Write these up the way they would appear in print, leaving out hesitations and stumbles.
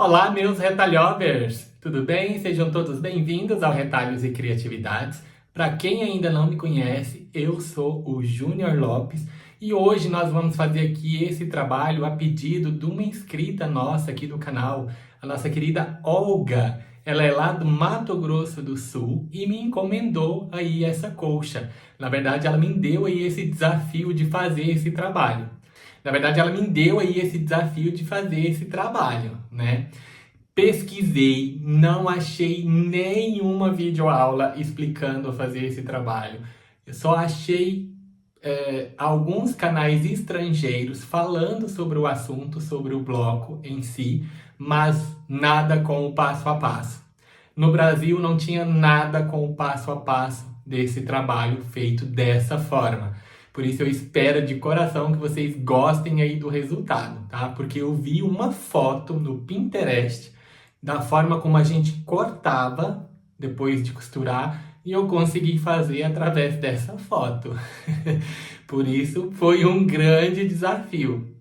Olá, meus retalhovers! Tudo bem? Sejam todos bem-vindos ao Retalhos e Criatividades. Para quem ainda não me conhece, eu sou o Júnior Lopes e hoje nós vamos fazer aqui esse trabalho a pedido de uma inscrita nossa aqui do canal, a nossa querida Olga. Ela é lá do Mato Grosso do Sul e me encomendou aí essa colcha. Na verdade, ela me deu aí esse desafio de fazer esse trabalho. Na verdade, ela me deu aí esse desafio de fazer esse trabalho, né? Pesquisei, não achei nenhuma videoaula explicando a fazer esse trabalho. Eu só achei alguns canais estrangeiros falando sobre o assunto, sobre o bloco em si, mas nada com o passo a passo. No Brasil não tinha nada com o passo a passo desse trabalho feito dessa forma. Por isso eu espero de coração que vocês gostem aí do resultado, tá? Porque eu vi uma foto no Pinterest da forma como a gente cortava depois de costurar e eu consegui fazer através dessa foto. Por isso foi um grande desafio.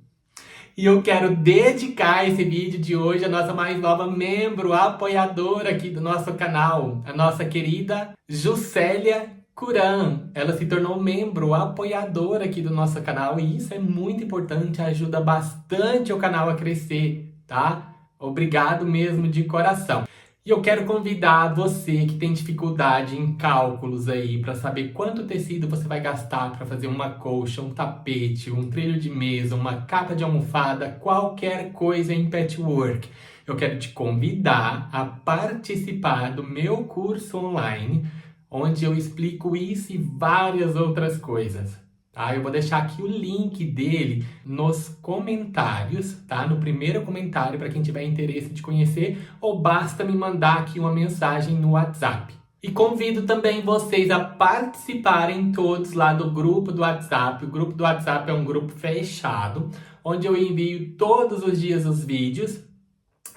E eu quero dedicar esse vídeo de hoje à nossa mais nova membro, apoiadora aqui do nosso canal, a nossa querida Juscelia Curan. Ela se tornou membro, apoiadora aqui do nosso canal e isso é muito importante, ajuda bastante o canal a crescer, tá? Obrigado mesmo de coração. E eu quero convidar você que tem dificuldade em cálculos aí para saber quanto tecido você vai gastar para fazer uma colcha, um tapete, um trilho de mesa, uma capa de almofada, qualquer coisa em patchwork. Eu quero te convidar a participar do meu curso online, onde eu explico isso e várias outras coisas. Tá? Eu vou deixar aqui o link dele nos comentários, tá? No primeiro comentário para quem tiver interesse de conhecer, ou basta me mandar aqui uma mensagem no WhatsApp. E convido também vocês a participarem todos lá do grupo do WhatsApp. O grupo do WhatsApp é um grupo fechado, onde eu envio todos os dias os vídeos.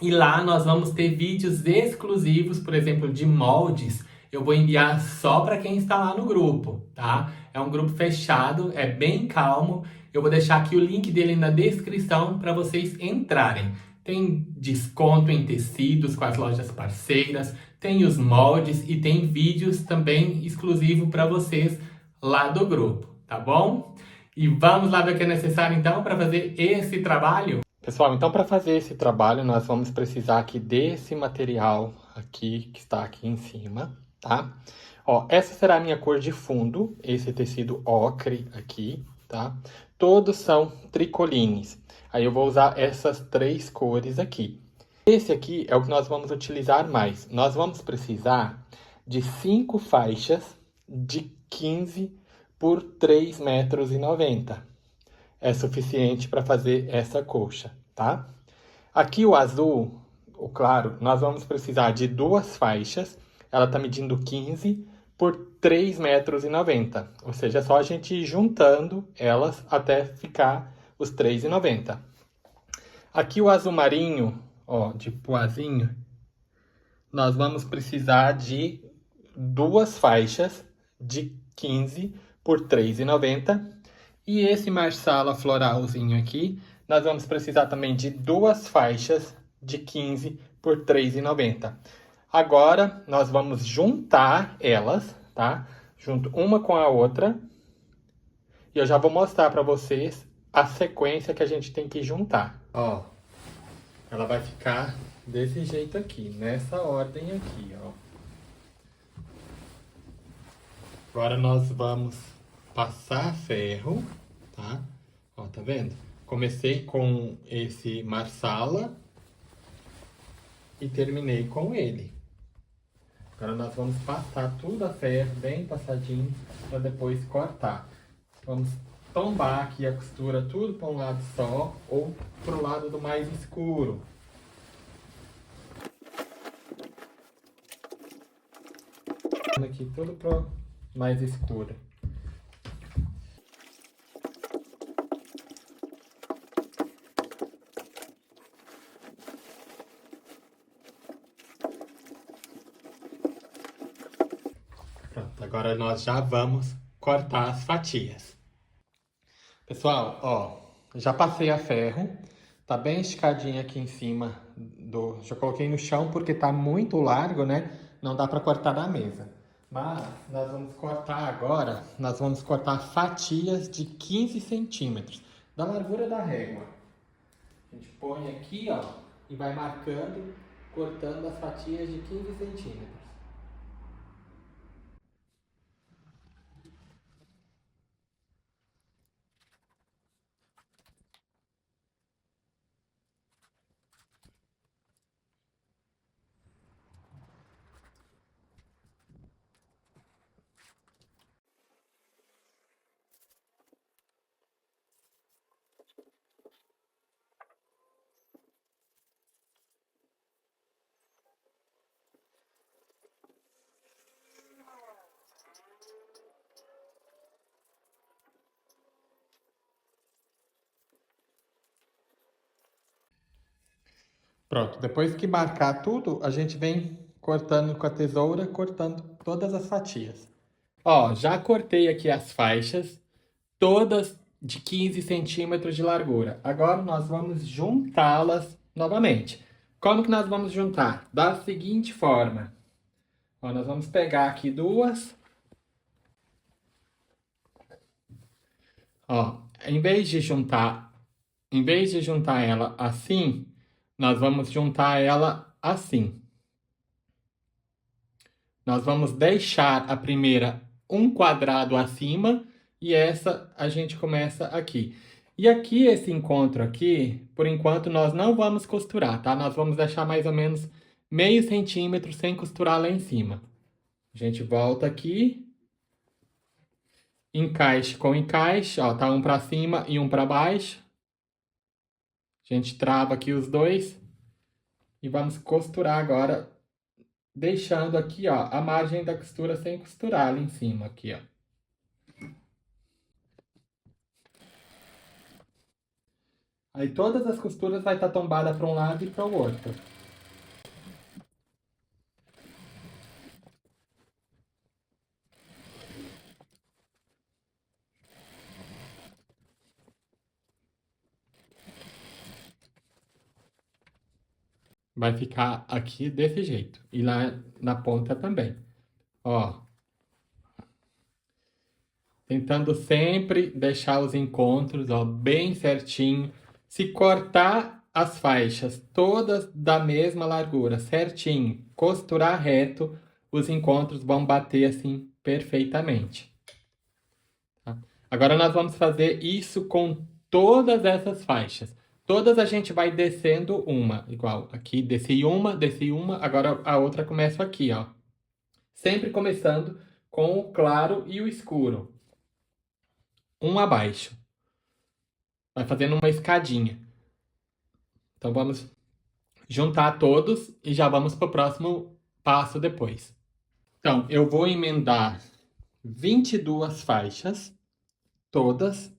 E lá nós vamos ter vídeos exclusivos, por exemplo, de moldes. Eu vou enviar só para quem está lá no grupo, tá? É um grupo fechado, é bem calmo. Eu vou deixar aqui o link dele na descrição para vocês entrarem. Tem desconto em tecidos com as lojas parceiras, tem os moldes e tem vídeos também exclusivos para vocês lá do grupo, tá bom? E vamos lá ver o que é necessário então para fazer esse trabalho? Pessoal, então para fazer esse trabalho nós vamos precisar aqui desse material aqui, que está aqui em cima, tá? Ó, essa será a minha cor de fundo, esse tecido ocre aqui, tá? Todos são tricolines. Aí eu vou usar essas três cores aqui. Esse aqui é o que nós vamos utilizar mais. Nós vamos precisar de 5 faixas de 15 por 3,90 m. É suficiente para fazer essa colcha, tá? Aqui o azul, o claro, nós vamos precisar de 2 faixas. Ela está medindo 15 por 3,90 m. Ou seja, é só a gente ir juntando elas até ficar os 3,90 m. Aqui o azul marinho, ó, de poazinho, nós vamos precisar de 2 faixas de 15 por 3,90 m. E esse marsala floralzinho aqui, nós vamos precisar também de 2 faixas de 15 por 3,90 m. Agora, nós vamos juntar elas, tá? Junto uma com a outra. E eu já vou mostrar para vocês a sequência que a gente tem que juntar. Ó, ela vai ficar desse jeito aqui, nessa ordem aqui, ó. Agora nós vamos passar ferro, tá? Ó, tá vendo? Comecei com esse marsala e terminei com ele. Agora nós vamos passar tudo a ferro, bem passadinho, para depois cortar. Vamos tombar aqui a costura tudo para um lado só ou para o lado do mais escuro. Aqui tudo para mais escuro. Pronto, agora nós já vamos cortar as fatias. Pessoal, ó, já passei a ferro, tá bem esticadinho aqui em cima Já coloquei no chão porque tá muito largo, né? Não dá para cortar da mesa. Mas nós vamos cortar agora, nós vamos cortar fatias de 15 centímetros da largura da régua. A gente põe aqui, ó, e vai marcando, cortando as fatias de 15 centímetros. Pronto, depois que marcar tudo, a gente vem cortando com a tesoura, cortando todas as fatias. Ó, já cortei aqui as faixas, todas de 15 centímetros de largura. Agora nós vamos juntá-las novamente. Como que nós vamos juntar? Da seguinte forma. Ó, nós vamos pegar aqui duas. Ó, em vez de juntar ela assim, nós vamos juntar ela assim. Nós vamos deixar a primeira um quadrado acima e essa a gente começa aqui. E aqui, esse encontro aqui, por enquanto nós não vamos costurar, tá? Nós vamos deixar mais ou menos meio centímetro sem costurar lá em cima. A gente volta aqui. Encaixe com encaixe, ó, tá um para cima e um para baixo. A gente trava aqui os dois. E vamos costurar agora, deixando aqui, ó, a margem da costura sem costurar ali em cima, aqui, ó. Aí todas as costuras vai estar tombada para um lado e para o outro. Vai ficar aqui desse jeito. E lá na ponta também. Ó. Tentando sempre deixar os encontros, ó, bem certinho. Se cortar as faixas todas da mesma largura, certinho, costurar reto, os encontros vão bater assim perfeitamente. Tá? Agora nós vamos fazer isso com todas essas faixas. Todas a gente vai descendo uma, igual aqui, desci uma, agora a outra começa aqui, ó. Sempre começando com o claro e o escuro. Um abaixo. Vai fazendo uma escadinha. Então vamos juntar todos e já vamos para o próximo passo depois. Então, eu vou emendar 22 faixas, todas,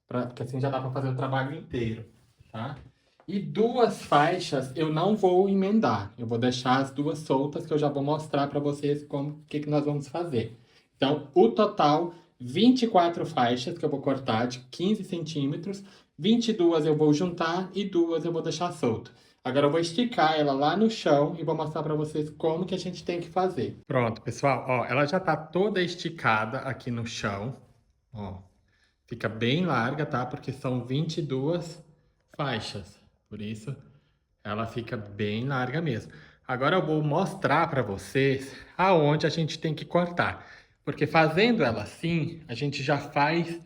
porque assim já dá para fazer o trabalho inteiro, tá? E duas faixas eu não vou emendar, eu vou deixar as duas soltas que eu já vou mostrar para vocês como que nós vamos fazer. Então, o total, 24 faixas que eu vou cortar de 15 centímetros, 22 eu vou juntar e duas eu vou deixar solto. Agora eu vou esticar ela lá no chão e vou mostrar para vocês como que a gente tem que fazer. Pronto, pessoal, ó, ela já tá toda esticada aqui no chão, ó. Fica bem larga, tá? Porque são 22 faixas, por isso ela fica bem larga mesmo. Agora eu vou mostrar para vocês aonde a gente tem que cortar. Porque fazendo ela assim, a gente já faz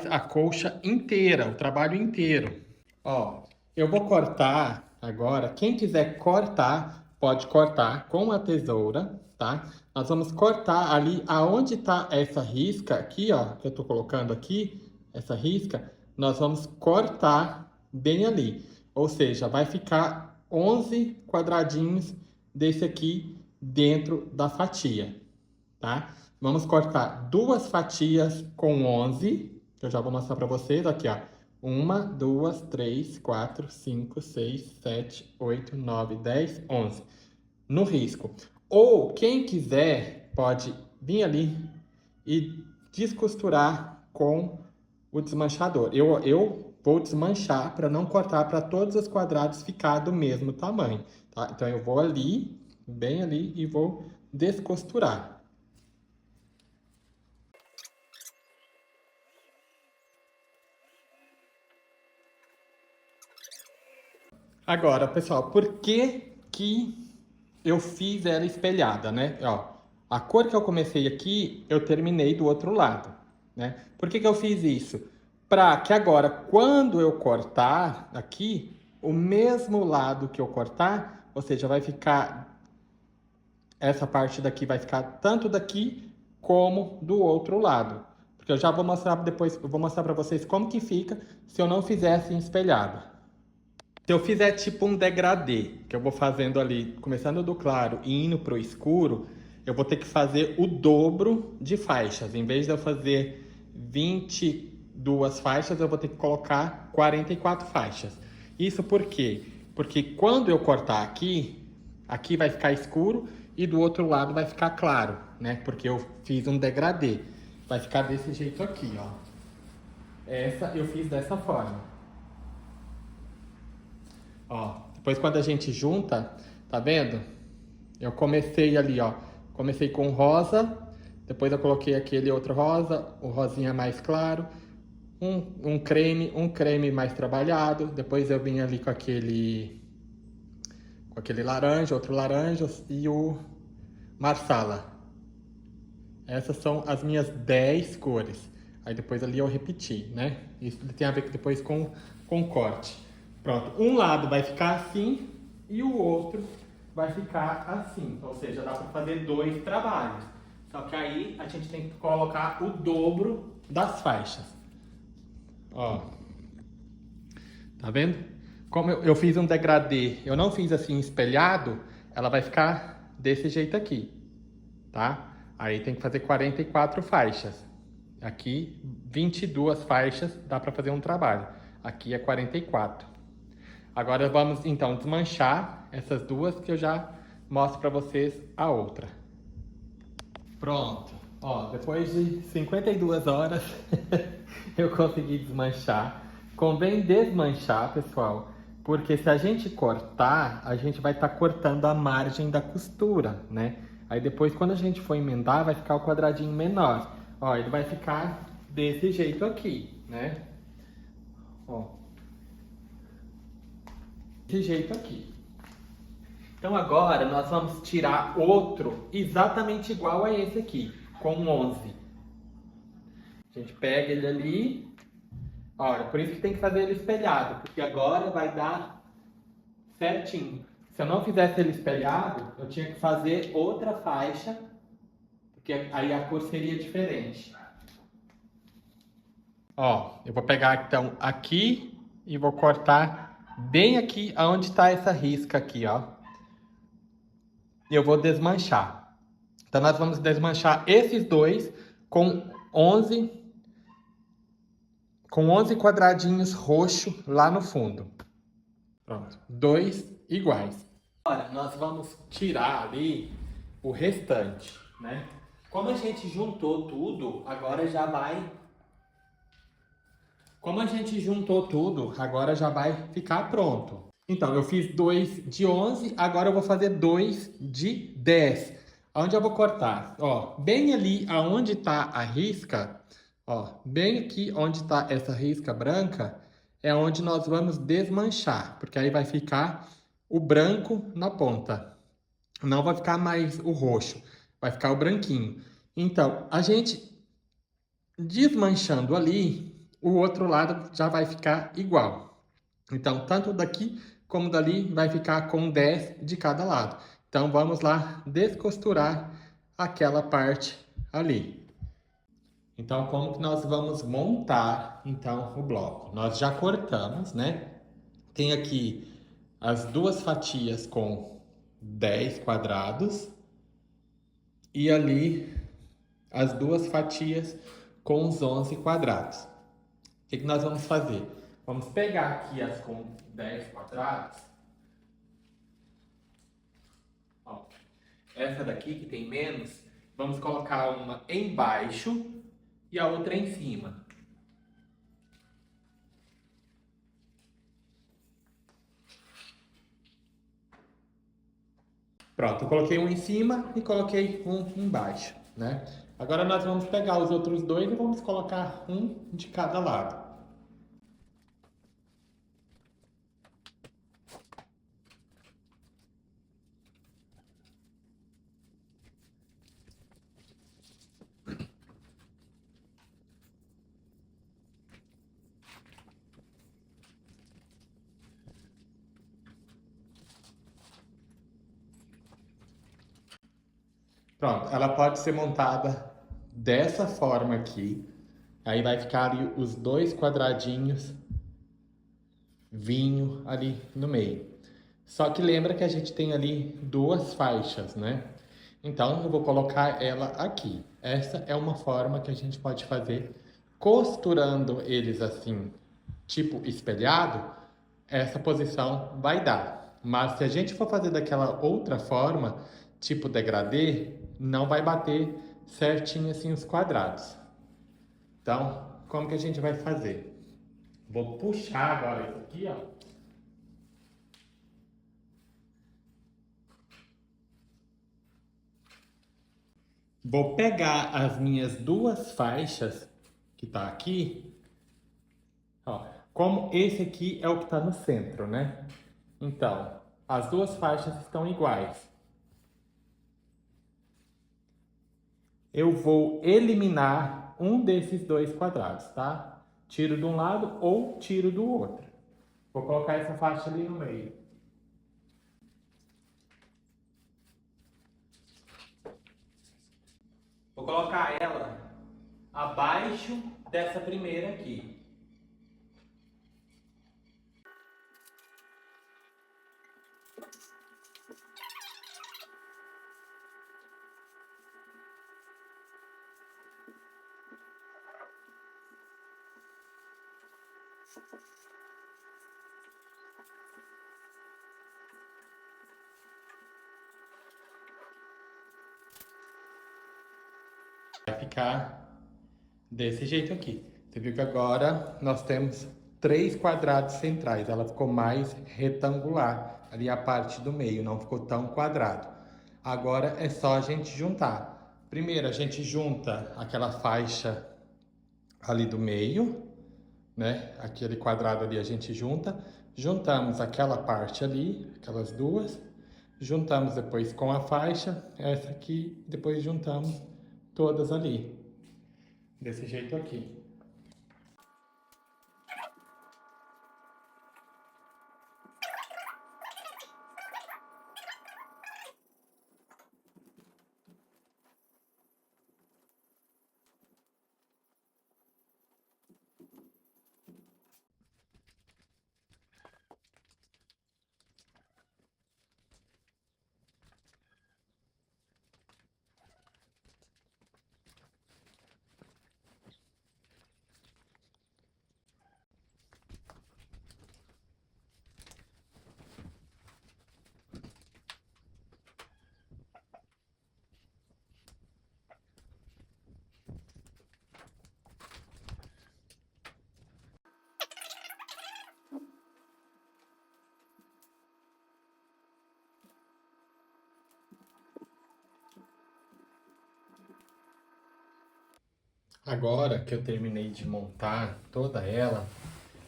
a colcha inteira, o trabalho inteiro. Ó, eu vou cortar agora. Quem quiser cortar, pode cortar com a tesoura, tá? Nós vamos cortar ali aonde tá essa risca aqui, ó, que eu tô colocando aqui, essa risca, nós vamos cortar bem ali. Ou seja, vai ficar 11 quadradinhos desse aqui dentro da fatia, tá? Vamos cortar duas fatias com 11, que eu já vou mostrar para vocês aqui, ó. 1, 2, 3, 4, 5, 6, 7, 8, 9, 10, 11. No risco. Ou quem quiser pode vir ali e descosturar com o desmanchador. Eu vou desmanchar para não cortar, para todos os quadrados ficar do mesmo tamanho, tá? Então eu vou ali, bem ali, e vou descosturar. Agora, pessoal, por que eu fiz ela espelhada, né? Ó, a cor que eu comecei aqui, eu terminei do outro lado, né? Por que eu fiz isso? Para que agora, quando eu cortar aqui, o mesmo lado que eu cortar, ou seja, vai ficar, essa parte daqui vai ficar tanto daqui como do outro lado. Porque eu já vou mostrar depois, eu vou mostrar para vocês como que fica se eu não fizesse espelhada. Se eu fizer tipo um degradê, que eu vou fazendo ali, começando do claro e indo pro escuro, eu vou ter que fazer o dobro de faixas. Em vez de eu fazer 22 faixas, eu vou ter que colocar 44 faixas. Isso por quê? Porque quando eu cortar aqui, aqui vai ficar escuro e do outro lado vai ficar claro, né? Porque eu fiz um degradê. Vai ficar desse jeito aqui, ó. Essa eu fiz dessa forma. Ó, depois quando a gente junta, tá vendo? Eu comecei ali, ó. Comecei com rosa, depois eu coloquei aquele outro rosa, o rosinha mais claro, um creme mais trabalhado, depois eu vim ali com aquele laranja, outro laranja e o marsala. Essas são as minhas 10 cores. Aí depois ali eu repeti, né? Isso tem a ver depois com corte. Pronto, um lado vai ficar assim e o outro vai ficar assim. Ou seja, dá para fazer 2 trabalhos. Só que aí a gente tem que colocar o dobro das faixas. Ó, tá vendo? Como eu fiz um degradê, eu não fiz assim espelhado, ela vai ficar desse jeito aqui, tá? Aí tem que fazer 44 faixas. Aqui, 22 faixas, dá para fazer um trabalho. Aqui é 44. Agora vamos, então, desmanchar essas duas que eu já mostro para vocês a outra. Pronto. Ó, depois de 52 horas, eu consegui desmanchar. Convém desmanchar, pessoal, porque se a gente cortar, a gente vai estar cortando a margem da costura, né? Aí depois, quando a gente for emendar, vai ficar o quadradinho menor. Ó, ele vai ficar desse jeito aqui, né? Ó. Desse jeito aqui. Então agora nós vamos tirar outro exatamente igual a esse aqui, com 11. A gente pega ele ali. Olha, por isso que tem que fazer ele espelhado, porque agora vai dar certinho. Se eu não fizesse ele espelhado, eu tinha que fazer outra faixa, porque aí a cor seria diferente. Ó, eu vou pegar então aqui e vou cortar bem aqui onde está essa risca aqui, ó. E eu vou desmanchar. Então nós vamos desmanchar esses dois com 11 quadradinhos roxo lá no fundo. Pronto, 2 iguais. Agora nós vamos tirar ali o restante, né? Como a gente juntou tudo, agora já vai... Como a gente juntou tudo, agora já vai ficar pronto. Então, eu fiz 2 de 11, agora eu vou fazer 2 de 10. Onde eu vou cortar? Ó, bem ali aonde tá a risca, ó, bem aqui onde tá essa risca branca, é onde nós vamos desmanchar, porque aí vai ficar o branco na ponta. Não vai ficar mais o roxo, vai ficar o branquinho. Então, a gente desmanchando ali, o outro lado já vai ficar igual. Então, tanto daqui como dali vai ficar com 10 de cada lado. Então, vamos lá descosturar aquela parte ali. Então, como que nós vamos montar, então, o bloco? Nós já cortamos, né? Tem aqui as duas fatias com 10 quadrados e ali as duas fatias com os 11 quadrados. O que nós vamos fazer? Vamos pegar aqui as com 10 quadrados. Ó, essa daqui que tem menos, vamos colocar uma embaixo e a outra em cima. Pronto, eu coloquei um em cima e coloquei um embaixo, né? Agora nós vamos pegar os outros dois e vamos colocar um de cada lado. Pronto, ela pode ser montada dessa forma aqui. Aí vai ficar ali os dois quadradinhos vinho ali no meio. Só que lembra que a gente tem ali duas faixas, né? Então eu vou colocar ela aqui. Essa é uma forma que a gente pode fazer costurando eles assim, tipo espelhado, essa posição vai dar. Mas se a gente for fazer daquela outra forma, tipo degradê, não vai bater certinho assim os quadrados. Então, como que a gente vai fazer? Vou puxar agora isso aqui, ó. Vou pegar as minhas duas faixas que tá aqui, ó. Como esse aqui é o que tá no centro, né? Então, as duas faixas estão iguais. Eu vou eliminar um desses dois quadrados, tá? Tiro de um lado ou tiro do outro. Vou colocar essa faixa ali no meio. Vou colocar ela abaixo dessa primeira aqui. Vai ficar desse jeito aqui. Você viu que agora nós temos três quadrados centrais. Ela ficou mais retangular. Ali a parte do meio, não ficou tão quadrado. Agora é só a gente juntar. Primeiro a gente junta aquela faixa ali do meio, né? Aquele quadrado ali a gente junta. Juntamos aquela parte ali, aquelas duas. Juntamos depois com a faixa, essa aqui, depois juntamos todas ali. Desse jeito aqui. Agora que eu terminei de montar toda ela,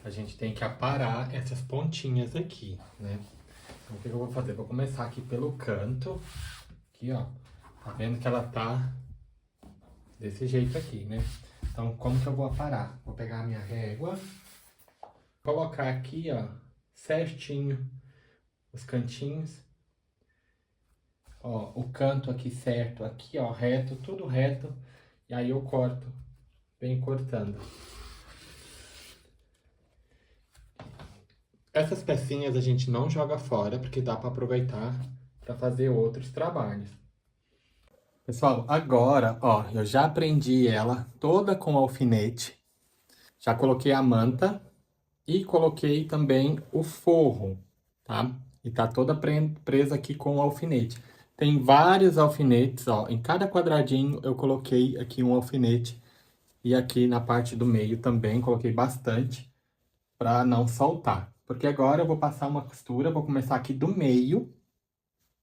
a gente tem que aparar essas pontinhas aqui, né? Então, o que eu vou fazer? Vou começar aqui pelo canto. Aqui, ó. Tá vendo que ela tá desse jeito aqui, né? Então, como que eu vou aparar? Vou pegar a minha régua, colocar aqui, ó, certinho os cantinhos. Ó, o canto aqui certo, aqui, ó, reto, tudo reto. E aí eu corto, venho cortando. Essas pecinhas a gente não joga fora, porque dá para aproveitar para fazer outros trabalhos. Pessoal, agora, ó, eu já prendi ela toda com alfinete. Já coloquei a manta e coloquei também o forro, tá? E tá toda presa aqui com o alfinete. Tem vários alfinetes, ó. Em cada quadradinho eu coloquei aqui um alfinete. E aqui na parte do meio também coloquei bastante para não soltar. Porque agora eu vou passar uma costura, vou começar aqui do meio,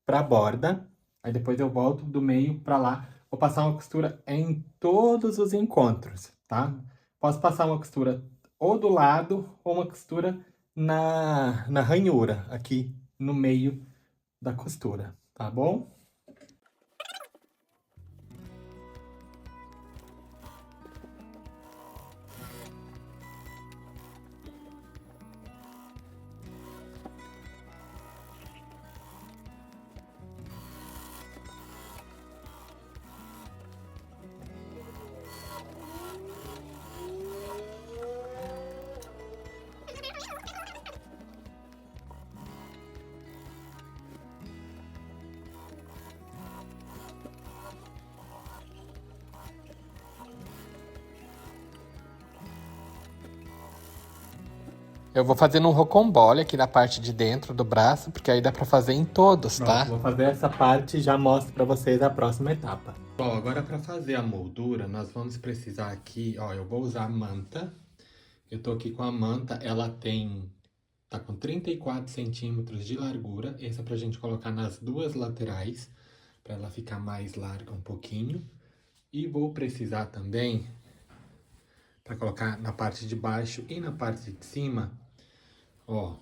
pra borda. Aí depois eu volto do meio pra lá. Vou passar uma costura em todos os encontros, tá? Posso passar uma costura ou do lado ou uma costura na ranhura, aqui no meio da costura, tá bom? Eu vou fazendo um rocambole aqui na parte de dentro do braço, porque aí dá pra fazer em todos, tá? Pronto, vou fazer essa parte e já mostro pra vocês a próxima etapa. Bom, agora pra fazer a moldura, nós vamos precisar aqui, ó, eu vou usar a manta. Eu tô aqui com a manta, tá com 34 centímetros de largura. Essa é pra gente colocar nas duas laterais, pra ela ficar mais larga um pouquinho. E vou precisar também, pra colocar na parte de baixo e na parte de cima, ó,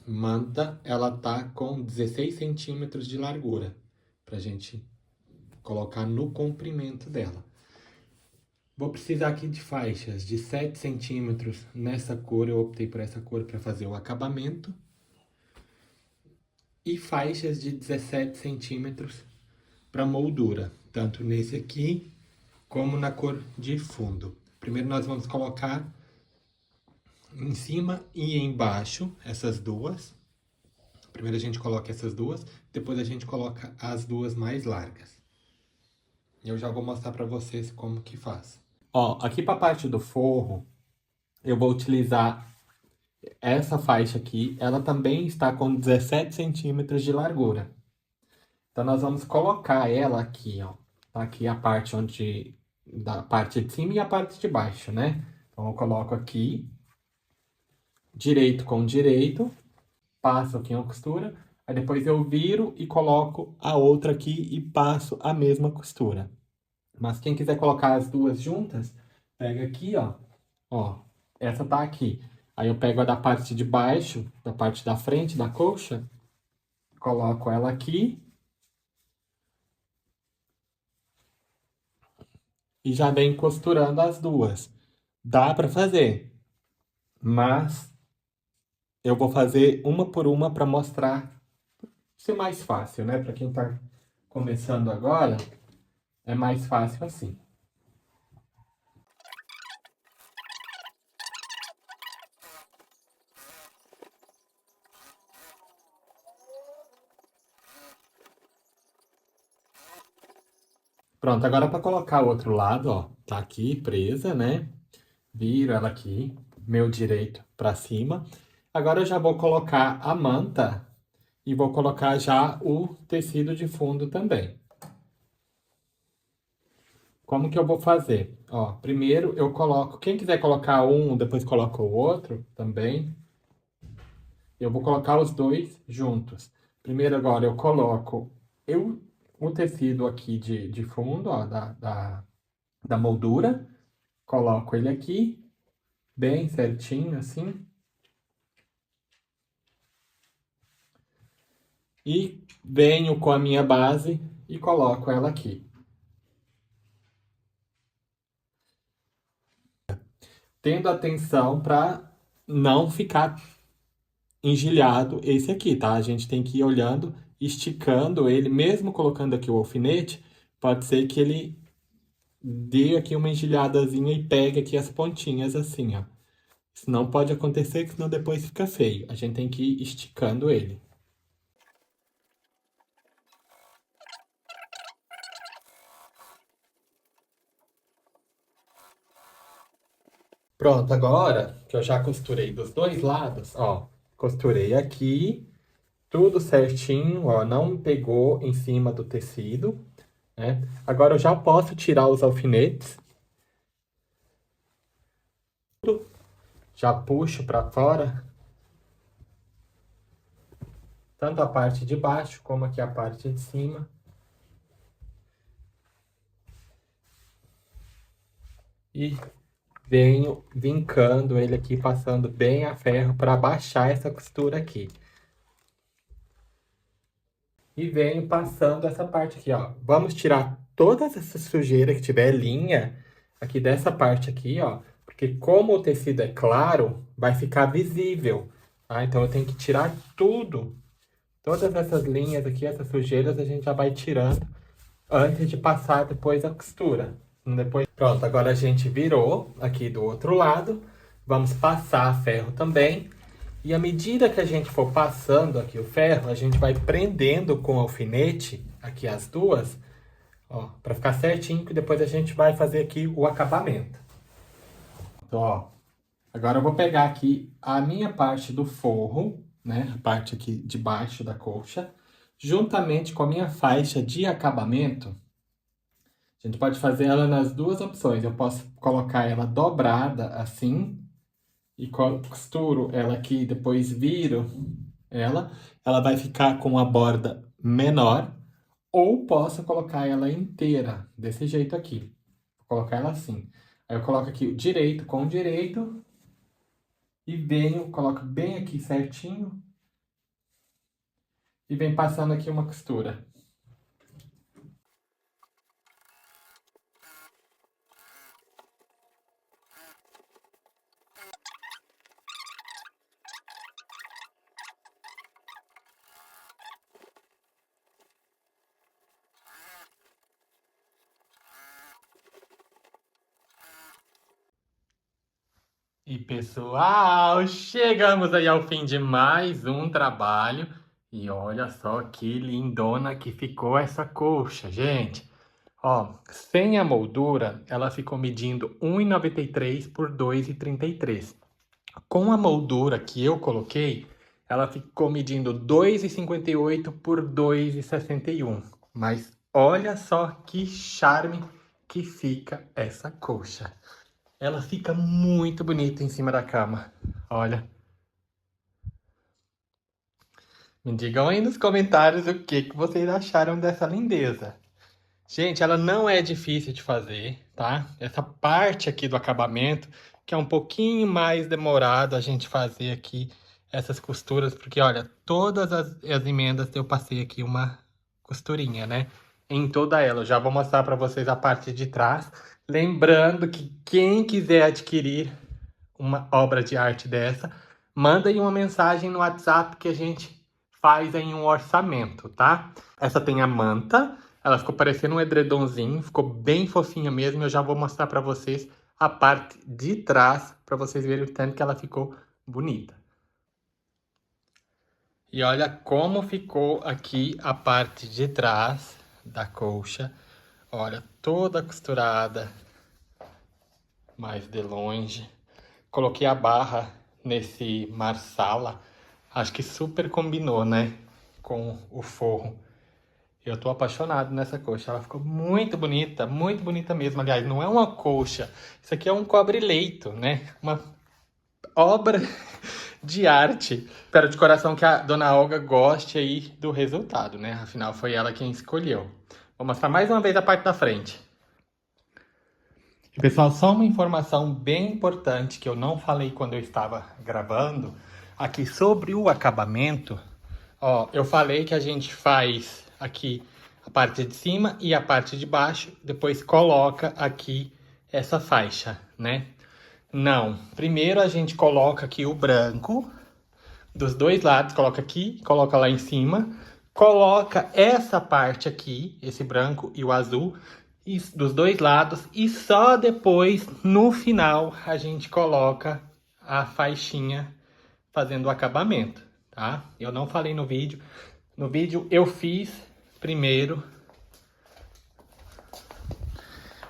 manta, ela tá com 16 centímetros de largura, pra gente colocar no comprimento dela. Vou precisar aqui de faixas de 7 centímetros nessa cor, eu optei por essa cor para fazer o acabamento. E faixas de 17 centímetros para moldura, tanto nesse aqui como na cor de fundo. Primeiro nós vamos colocar em cima e embaixo essas duas. Primeiro a gente coloca essas duas, depois a gente coloca as duas mais largas. Eu já vou mostrar para vocês como que faz. Ó, aqui para a parte do forro, eu vou utilizar essa faixa aqui. Ela também está com 17 centímetros de largura. Então, nós vamos colocar ela aqui, ó. Tá aqui a parte da parte de cima e a parte de baixo, né? Então, eu coloco aqui, direito com direito, passo aqui uma costura, aí depois eu viro e coloco a outra aqui e passo a mesma costura. Mas quem quiser colocar as duas juntas, pega aqui, ó, essa tá aqui. Aí eu pego a da parte de baixo, da parte da frente da coxa, coloco ela aqui e já venho costurando as duas. Dá pra fazer, mas eu vou fazer uma por uma para mostrar ser mais fácil, né? Para quem tá começando agora, é mais fácil assim. Pronto, agora para colocar o outro lado, ó, tá aqui presa, né? Viro ela aqui, meu direito para cima. Agora eu já vou colocar a manta e vou colocar já o tecido de fundo também. Como que eu vou fazer? Ó, primeiro eu coloco, quem quiser colocar um, depois coloca o outro também. Eu vou colocar os dois juntos. Primeiro agora eu coloco o tecido aqui de fundo, ó, da moldura. Coloco ele aqui, bem certinho assim. E venho com a minha base e coloco ela aqui. Tendo atenção para não ficar engilhado esse aqui, tá? A gente tem que ir olhando, esticando ele, mesmo colocando aqui o alfinete, pode ser que ele dê aqui uma engilhadazinha e pegue aqui as pontinhas assim, ó. Isso não pode acontecer, que senão depois fica feio. A gente tem que ir esticando ele. Pronto, agora que eu já costurei dos dois lados, ó, costurei aqui, tudo certinho, ó, não pegou em cima do tecido, né? Agora eu já posso tirar os alfinetes, já puxo para fora. tanto a parte de baixo como aqui a parte de cima. E venho vincando ele aqui, passando bem a ferro para baixar essa costura aqui. E venho passando essa parte aqui, ó. Vamos tirar toda essa sujeira que tiver linha aqui dessa parte aqui, ó. Porque como o tecido é claro, vai ficar visível, tá? Então eu tenho que tirar tudo. Todas essas linhas aqui, essas sujeiras, a gente já vai tirando antes de passar depois a costura. Depois, pronto, agora a gente virou aqui do outro lado. Vamos passar ferro também. E à medida que a gente for passando aqui o ferro, a gente vai prendendo com o alfinete aqui as duas, ó, para ficar certinho, que depois a gente vai fazer aqui o acabamento. Então, ó, agora eu vou pegar aqui a minha parte do forro, né, a parte aqui de baixo da colcha, juntamente com a minha faixa de acabamento. A gente pode fazer ela nas duas opções. Eu posso colocar ela dobrada assim, e costuro ela aqui, depois viro ela. Ela vai ficar com a borda menor. Ou posso colocar ela inteira, desse jeito aqui. Vou colocar ela assim. Aí eu coloco aqui o direito com o direito. E venho, coloco bem aqui certinho. E venho passando aqui uma costura. E pessoal, chegamos aí ao fim de mais um trabalho. E olha só que lindona que ficou essa colcha, gente. Ó, sem a moldura, ela ficou medindo 1,93 por 2,33. Com a moldura que eu coloquei, ela ficou medindo 2,58 por 2,61. Mas olha só que charme que fica essa colcha. Ela fica muito bonita em cima da cama. Olha. Me digam aí nos comentários o que vocês acharam dessa lindeza. Gente, ela não é difícil de fazer, tá? Essa parte aqui do acabamento, que é um pouquinho mais demorado a gente fazer aqui essas costuras, porque olha, todas as emendas eu passei aqui uma costurinha, né? Em toda ela. Eu já vou mostrar para vocês a parte de trás. Lembrando que quem quiser adquirir uma obra de arte dessa, manda aí uma mensagem no WhatsApp que a gente faz em um orçamento, tá? Essa tem a manta, ela ficou parecendo um edredomzinho, ficou bem fofinha mesmo. Eu já vou mostrar para vocês a parte de trás, para vocês verem o tanto que ela ficou bonita. E olha como ficou aqui a parte de trás da colcha. Olha, toda costurada, mais de longe. Coloquei a barra nesse marsala. Acho que super combinou, né? Com o forro. Eu tô apaixonado nessa colcha. Ela ficou muito bonita mesmo. Aliás, não é uma colcha. Isso aqui é um cobre-leito, né? Uma obra de arte. Espero de coração que a dona Olga goste aí do resultado, né? Afinal, foi ela quem escolheu. Vou mostrar mais uma vez a parte da frente. E, pessoal, só uma informação bem importante que eu não falei quando eu estava gravando. Aqui sobre o acabamento. Ó, eu falei que a gente faz aqui a parte de cima e a parte de baixo. Depois coloca aqui essa faixa, né? Não. Primeiro a gente coloca aqui o branco dos dois lados, coloca aqui, coloca lá em cima, coloca essa parte aqui, esse branco e o azul, dos dois lados, e só depois, no final, a gente coloca a faixinha fazendo o acabamento, tá? Eu não falei no vídeo. No vídeo eu fiz primeiro.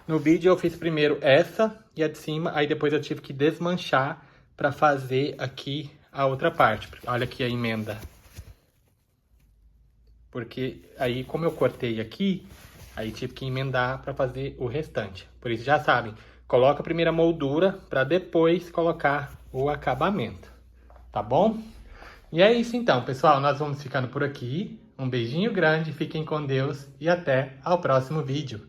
No vídeo eu fiz primeiro essa e a de cima, aí depois eu tive que desmanchar para fazer aqui a outra parte. Olha aqui a emenda. Porque aí, como eu cortei aqui, aí tive que emendar para fazer o restante. Por isso, já sabem, coloca a primeira moldura para depois colocar o acabamento, tá bom? E é isso então, pessoal. Nós vamos ficando por aqui. Um beijinho grande, fiquem com Deus e até ao próximo vídeo.